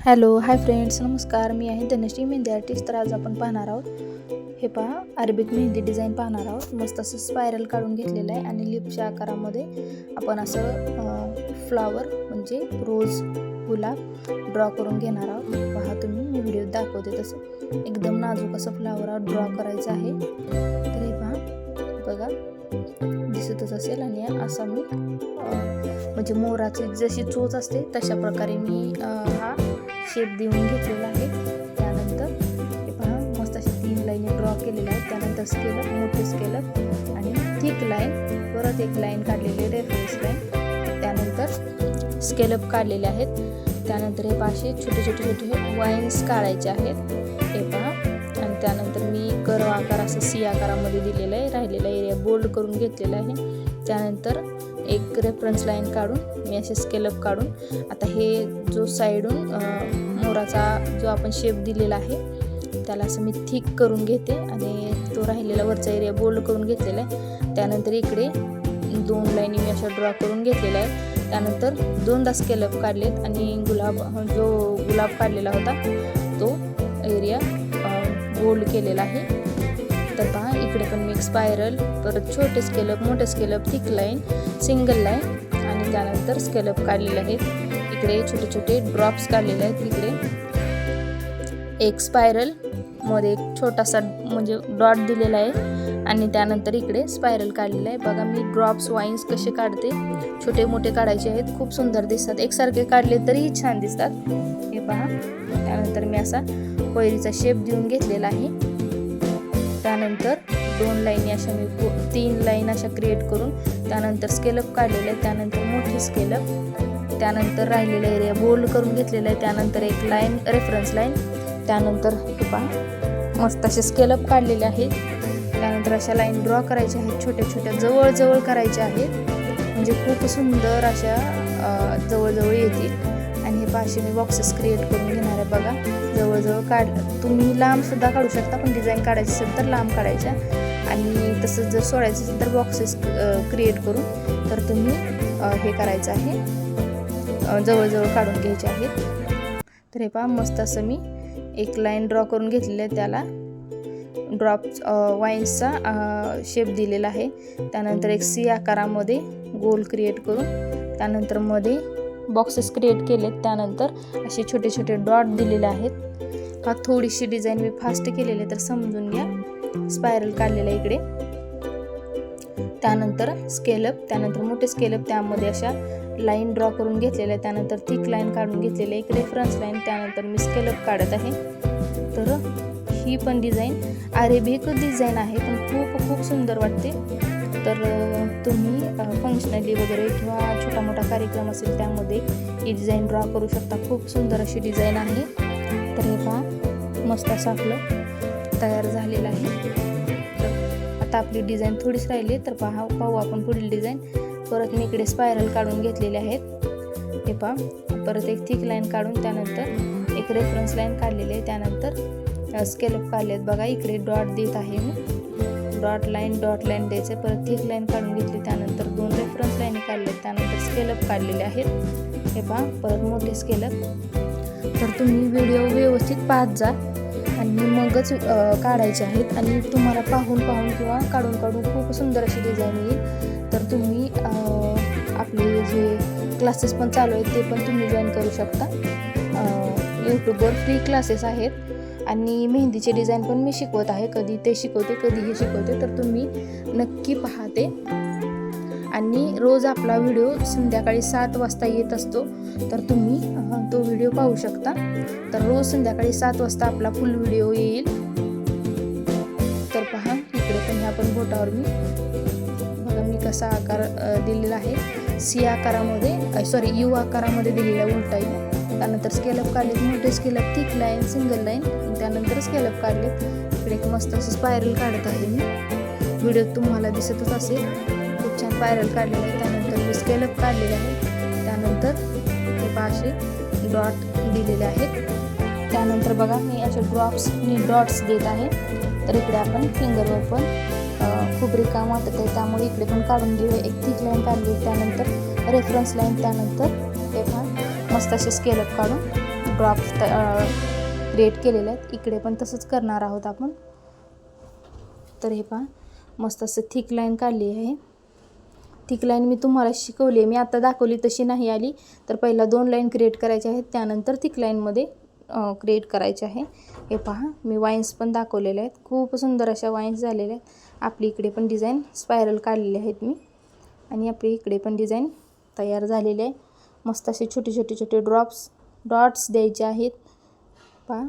Hello hi friends, नमस्कार. मी आहे Dhanashree mehndi artist. तर आज आपण पाहणार आहोत, हे पहा, अरेबिक मेहंदी डिझाईन पाहणार आहोत. मस्त असं स्पायरल काढून घेतलेलं आहे आणि लिपच्या आकारामध्ये आपण असं फ्लावर म्हणजे रोज, गुलाब ड्रॉ करून घेणार आहोत. पहा तुम्ही, मी व्हिडिओत दाखवते तसं एकदम नाजूक असं फ्लावर ड्रॉ करायचं आहे. तर हे पहा, बघा दिसतच असेल. आणि असं मी म्हणजे मोराची जशी चोच असते तशा प्रकारे मी हा शेप देऊन घेतलेला आहे. त्यानंतर हे पहा, मस्त अशा 3 लाईनी ड्रॉ केलेल्या आहेत. त्यानंतर स्केलअप, मोठे स्केलअप आणि थिक लाईन, परत एक लाईन काढलेली आहे, रेफरन्स लाईन. त्यानंतर स्केलअप काढलेले आहेत. त्यानंतर हे पाशे छोटे छोटे छोटे वाईन्स काढायचे आहेत, हे पहा. आणि त्यानंतर मी कर्व आकार असं सी आकारामध्ये दिलेला आहे. राहिलेला एरिया बोल्ड करून घेतलेला आहे. त्यानंतर एक रेफरन्स लाईन काढून मी असे स्केलअप काढून आता हे जो साईडून मोराचा जो आपण शेप दिलेला आहे त्याला असं मी थिक करून घेते आणि तो राहिलेला वरचा एरिया बोल्ड करून घेतलेला आहे. त्यानंतर इकडे 2 लाईनी मी अशा ड्रॉ करून घेतलेल्या आहे. त्यानंतर 2दा स्केलअप काढलेत आणि जो गुलाब काढलेला होता तो एरिया बोल्ड केलेला आहे. तर पहा, इकडे पण मी एक स्पायरल, परत छोटे स्केलअप, मोठे scale-up, thick line, single line आणि त्यानंतर स्केलअप काढलेले आहेत. इकडे छोटे छोटे ड्रॉप्स काढलेले आहेत. इकडे एक स्पायरल मध्ये एक छोटासा म्हणजे डॉट दिलेला आहे आणि त्यानंतर इकडे स्पायरल काढलेला आहे. बघा मी ड्रॉप्स वाईन्स कसे काढते, छोटे मोठे काढायचे आहेत, खूप सुंदर दिसतात. एकसारखे काढले तरीही छान दिसतात, हे पहा. त्यानंतर मी असा कोयरीचा शेप देऊन घेतलेला आहे. त्यानंतर 2 लाईनी अशा मी 3 लाईन अशा क्रिएट करून त्यानंतर स्केलअप काढलेले आहे. त्यानंतर मोठे स्केलअप, त्यानंतर राहिलेला एरिया बोल्ड करून घेतलेला आहे. त्यानंतर एक लाईन, रेफरन्स लाईन. त्यानंतर हे पहा, मस्त असे स्केलअप काढलेले आहेत. त्यानंतर अशा लाईन ड्रॉ करायच्या आहेत, छोट्या छोट्या जवळजवळ करायच्या आहेत, म्हणजे खूप सुंदर अशा जवळजवळ येतील. आणि हे पाचशे मी बॉक्सेस क्रिएट करून घेणार आहे. बघा जवळजवळ तुम्ही लांब सुद्धा काढू शकता, पण डिझाईन काढायची असेल तर लांब काढायच्या. आणि तसंच जर सोडायचं असेल तर बॉक्सेस क्रिएट करून तर तुम्ही हे करायचं आहे, जवळजवळ काढून घ्यायचे आहेत. तर हे पहा, मस्त असं मी एक लाईन ड्रॉ करून घेतलेलं आहे, त्याला ड्रॉप्स वाईन्सचा शेप दिलेला आहे. त्यानंतर एक सी आकारामध्ये गोल क्रिएट करून त्यानंतर मध्ये बॉक्सेस क्रिएट केलेत. त्यानंतर असे छोटे छोटे डॉट दिलेले आहेत. हा थोडीशी डिझाईन मी फास्ट केलेली तर समजून घ्या. स्पायरल काढलेलं आहे इकडे. त्यानंतर स्केलअप, त्यानंतर मोठे स्केलअप, त्यामध्ये अशा लाईन ड्रॉ करून घेतलेल्या आहे. त्यानंतर थिक लाईन काढून घेतलेली आहे, एक रेफरन्स लाईन. त्यानंतर मी स्केलअप काढत आहे. तर ही पण डिझाईन अरेबिक डिझाईन आहे, पण खूप खूप सुंदर वाटते. तर तुम्ही फंक्शनली वगैरे किंवा छोटा मोठा कार्यक्रम असेल त्यामध्ये ही डिझाईन ड्रॉ करू शकता. खूप सुंदर अशी डिझाईन आहे. तर हे पहा, मस्त असं आपलं तयार झालेलं आहे. तर आता आपली डिझाईन थोडीच राहिली, तर पाहू आपण पुढील डिझाईन. परत मी इकडे स्पायरल काढून घेतलेले आहेत, हे पहा. परत एक थिक लाईन काढून त्यानंतर एक रेफरन्स लाईन काढलेली आहे. त्यानंतर स्केलअप काढले आहेत. बघा इकडे डॉट देत आहे मी, डॉट लाईन द्यायचे. परत थिक लाईन काढून घेतली. त्यानंतर 2 रेफरन्स लाईन काढले. त्यानंतर स्केलअप काढलेले आहेत, हे पहा. परत मोठे स्केलअप. तर तुम्ही व्हिडिओ व्यवस्थित पाहत जा आणि मगच काढायचे आहेत. आणि तुम्हाला पाहून किंवा काढून खूप सुंदर अशी डिझाईन येईल. तर तुम्ही आपले जे क्लासेस पण चालू आहेत ते पण तुम्ही जॉईन करू शकता. यूट्यूबवर फ्री क्लासेस आहेत आणि मेहंदीचे डिझाईन पण मी शिकवत आहे. कधी ते शिकवते, कधी हे शिकवते. तर तुम्ही नक्की पाहते. आणि रोज आपला व्हिडिओ संध्याकाळी 7 वाजता येत असतो, तर तुम्ही तो व्हिडिओ पाहू शकता. तर रोज संध्याकाळी 7 वाजता आपला फुल व्हिडिओ येईल. तर पहा, इकडे पण आपण बोटावर बघा मी कसा आकार दिलेला आहे. सी आकारामध्ये, यू आकारामध्ये दिलेला उलटा यू. त्यानंतर स्केलअप काढलेत, मोठे scale-up, thick line, single line. त्यानंतर स्केलअप काढलेत. इकडे एक मस्त असं स्पायरल काढत आहे मी. व्हिडिओ तुम्हाला दिसतच असेल, खूप छान स्पायरल काढलेलं आहे. त्यानंतर मी स्केलअप काढलेले आहे. त्यानंतर हे पाचशे डॉट दिलेले आहेत. त्यानंतर बघा मी असे डॉट्स देत आहे. तर इकडे आपण फिंगरवर पण खूप रिकाम वाटत आहे, त्यामुळे इकडे पण काढून घेऊया. एक थिक लाईन काढली, त्यानंतर रेफरन्स लाईन, त्यानंतर हे पहा मस्त असे स्केलअप काढून ड्रॉप्स क्रिएट केलेले आहेत. इकडे पण तसंच करणार आहोत आपण. तर हे पहा मस्त असं थिक लाईन काढली आहे. थिक लाईन मी तुम्हाला शिकवली आहे, मी आता दाखवली तशी नाही आली तर पहिला 2 लाईन क्रिएट करायच्या आहेत, त्यानंतर थिक लाईनमध्ये क्रिएट करायचे आहे. हे पहा मी वाईन्स पण दाखवलेले आहेत, खूप सुंदर अशा वाईन्स झालेल्या आहेत. आपली इकडे पण डिझाईन स्पायरल काढलेले आहेत मी, आणि आपली इकडे पण डिझाईन तयार झालेली आहे. मस्त असे छोटे छोटे डॉट्स द्यायचे आहेत. पहा